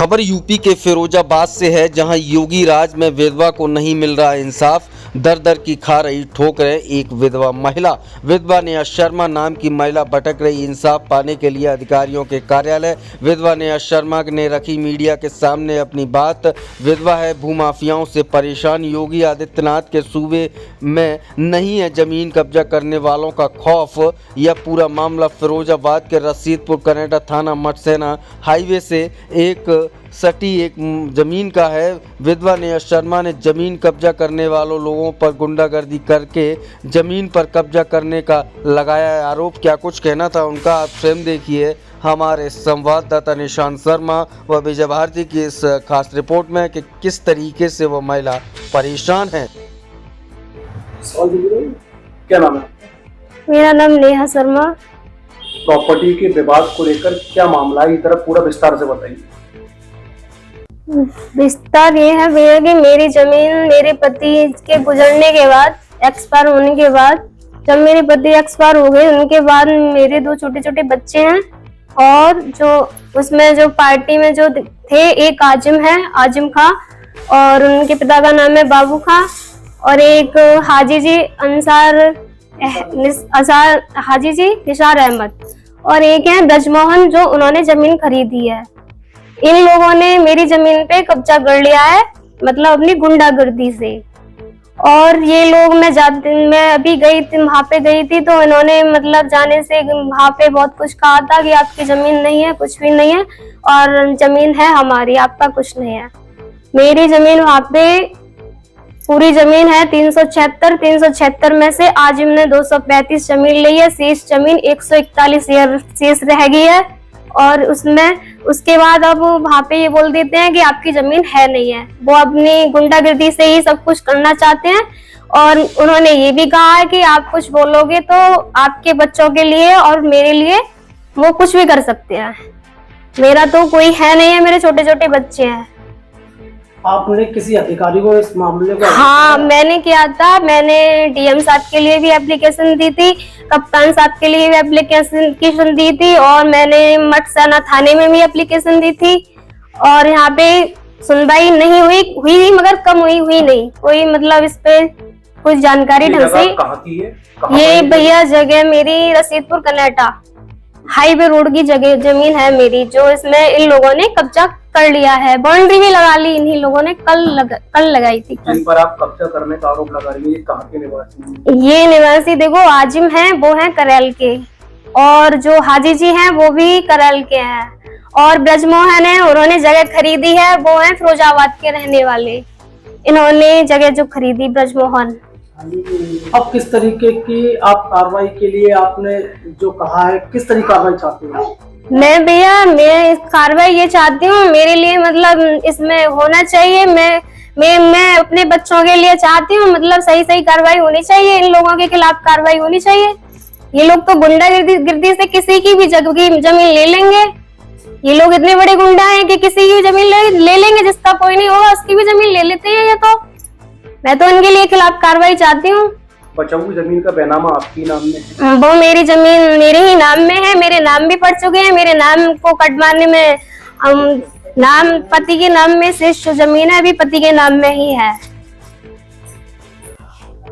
खबर यूपी के फिरोजाबाद से है, जहां योगी राज में विधवा को नहीं मिल रहा इंसाफ। दर दर की खा रही ठोकरें एक विधवा महिला। विधवा नेहा शर्मा नाम की महिला भटक रही इंसाफ पाने के लिए अधिकारियों के कार्यालय। विधवा नेहा शर्मा ने रखी मीडिया के सामने अपनी बात। विधवा है, भूमाफियाओं से परेशान। योगी आदित्यनाथ के सूबे में नहीं है जमीन कब्जा करने वालों का खौफ। यह पूरा मामला फिरोजाबाद के रसीदपुर कनेटा थाना मटसेना हाईवे से एक जमीन का है। विधवा नेहा शर्मा ने जमीन कब्जा करने वालों लोगों पर गुंडागर्दी करके जमीन पर कब्जा करने का लगाया है आरोप। क्या कुछ कहना था उनका, आप स्वयं देखिए हमारे संवाददाता निशांत शर्मा व विजय भारती की इस खास रिपोर्ट में कि किस तरीके से वो महिला परेशान है। क्या नाम है? मेरा नाम नेहा शर्मा। प्रॉपर्टी के विवाद को लेकर क्या मामला है, इधर पूरा विस्तार से बताइए। विस्तार ये है भैया कि मेरी जमीन मेरे पति के गुजरने के बाद, एक्सपायर होने के बाद, जब मेरे पति एक्सपायर हो गए उनके बाद मेरे दो छोटे छोटे बच्चे हैं और जो उसमें जो पार्टी में जो थे, एक आजिम है, आजिम खां, और उनके पिता का नाम है बाबू खां, और एक हाजी जी हाजी जी निसार अहमद, और एक है ब्रजमोहन जो उन्होंने जमीन खरीदी है। इन लोगों ने मेरी जमीन पे कब्जा कर लिया है, मतलब अपनी गुंडागर्दी से। और ये लोग मैं अभी गई थी, वहां पे गई थी, तो इन्होंने मतलब जाने से वहां पे बहुत कुछ कहा था कि आपकी जमीन नहीं है, कुछ भी नहीं है, और जमीन है हमारी, आपका कुछ नहीं है। मेरी जमीन वहां पे पूरी जमीन है 376 में से आजिम ने 235 जमीन ली है, शेष जमीन 141 शेष रह गई है। और उसके बाद अब वहाँ पे ये बोल देते हैं कि आपकी जमीन है नहीं है। वो अपनी गुंडागर्दी से ही सब कुछ करना चाहते हैं। और उन्होंने ये भी कहा है कि आप कुछ बोलोगे तो आपके बच्चों के लिए और मेरे लिए वो कुछ भी कर सकते हैं। मेरा तो कोई है नहीं है, मेरे छोटे छोटे बच्चे हैं। आपने किसी अधिकारी को इस मामले को? हाँ, मैंने किया था। मैंने डीएम साहब के लिए भी एप्लीकेशन दी थी, कप्तान साहब के लिए भी एप्लीकेशन दी थी, और मैंने मटसेना थाने में भी एप्लीकेशन दी थी। और यहाँ पे सुनवाई नहीं हुई मगर कम हुई नहीं कोई, मतलब इस पे कुछ जानकारी ढंग से। कहाँ की है? ये भैया जगह मेरी रसीदपुर कनेटा हाईवे रोड की जगह जमीन है मेरी, जो इसमें इन लोगों ने कब्जा कर लिया है। बाउंड्री भी लगा ली इन्हीं लोगों ने, कल लगाई थी। जिन पर आप कब्जा करने का आरोप लगा रही हैं, ये कहाँ के निवासी? ये निवासी देखो, आजिम हैं, वो हैं करैल के, और जो हाजी जी हैं वो भी करैल के हैं, और ब्रजमोहन है, उन्होंने जगह खरीदी है, वो हैं फिरोजाबाद के रहने वाले। इन्होंने जगह जो खरीदी ब्रजमोहन। अब किस तरीके की आप कार्रवाई के लिए आपने जो कहा है, किस तरीके कार्रवाई चाहते हो? मैं कार्रवाई ये चाहती हूँ, मेरे लिए मतलब इसमें होना चाहिए। मैं अपने बच्चों के लिए चाहती हूँ, मतलब सही कार्रवाई होनी चाहिए, इन लोगों के खिलाफ कार्रवाई होनी चाहिए। ये लोग तो गुंडागर्दी से किसी की भी जमीन ले लेंगे। ये लोग इतने बड़े गुंडा हैं कि किसी की भी जमीन ले लेंगे, जिसका कोई नहीं होगा उसकी भी जमीन ले लेते हैं ये तो। मैं तो इनके लिए खिलाफ कार्रवाई चाहती हूँ। बचाऊ जमीन का बैनामा आपके नाम में है? वो मेरी जमीन मेरे ही नाम में है, मेरे नाम भी पड़ चुके हैं। मेरे नाम को कटवाने में नाम पति के नाम में शेष जो जमीन है अभी पति के नाम में ही है।